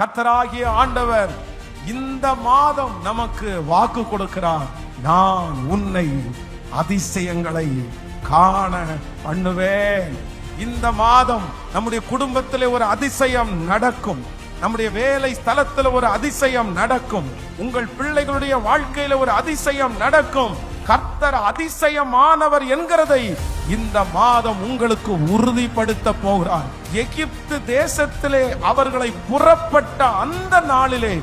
கர்த்தராகிய ஆண்டவர் இந்த மாதம் நமக்கு வாக்கு கொடுக்கிறார். நான் உன்னை அதிசயங்களை காண பண்ணுவேன். இந்த மாதம் நம்முடைய குடும்பத்தில் ஒரு அதிசயம் நடக்கும். நம்முடைய வேலை ஸ்தலத்தில் ஒரு அதிசயம் நடக்கும். உங்கள் பிள்ளைகளுடைய வாழ்க்கையில ஒரு அதிசயம் நடக்கும். கர்த்தர் அதிசயமானவர் என்கிறதை இந்த மாதம் உங்களுக்கு உறுதிப்படுத்த போகிறார். எகிப்து தேசத்திலே அவர்களை புறப்பட்ட அந்த நாளிலே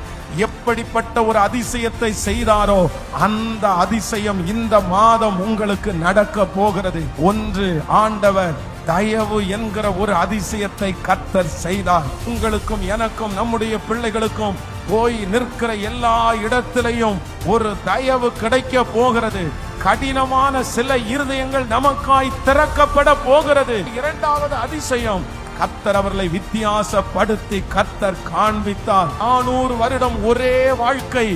எப்படிப்பட்ட ஒரு அதிசயத்தை செய்தாரோ அந்த அதிசயம் இந்த மாதம் உங்களுக்கு நடக்க போகிறது. ஒன்று, ஆண்டவர் தயவு என்கிற ஒரு அதிசயத்தை கர்த்தர் செய்தார். உங்களுக்கும் எனக்கும் நம்முடைய பிள்ளைகளுக்கும் போய் நிற்கிற எல்லா இடத்திலையும் ஒரு தயவு கிடைக்க போகிறது. கடினமான சில இருதயங்கள் நமக்காய் திறக்கப்பட போகிறது. இரண்டாவது அதிசயம், கர்த்தர் அவர்களை வித்தியாசப்படுத்தி கர்த்தர் காண்பித்தார். 400 வருடம் ஒரே வாழ்க்கை,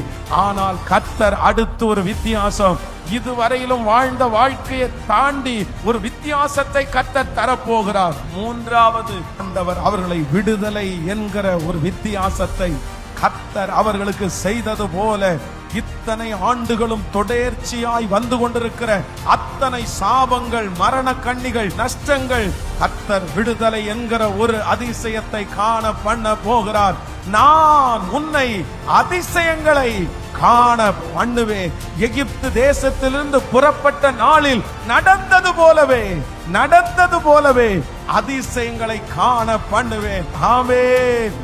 ஆனால் கர்த்தர் அடுத்து ஒரு வித்தியாசம். இதுவரையிலும் வாழ்ந்த வாழ்க்கையை தாண்டி ஒரு வித்தியாசத்தை கர்த்தர் தரப்போகிறார். மூன்றாவது, ஆண்டவர் அவர்களை விடுதலை என்கிற ஒரு வித்தியாசத்தை கர்த்தர் அவர்களுக்கு செய்தது போல இத்தனை ஆண்டுகளும் தொடர்ச்சியாய் வந்து கொண்டிருக்கிற அத்தனை சாபங்கள், மரண கண்ணிகள், நஷ்டங்கள், கர்த்தர் விடுதலை என்கிற ஒரு அதிசயத்தை காண பண்ண போகிறார். நான் உன்னை அதிசயங்களை காண பண்ணுவேன். எகிப்து தேசத்திலிருந்து புறப்பட்ட நாளில் நடந்தது போலவே அதிசயங்களை காண பண்ணுவேன். ஆமென்.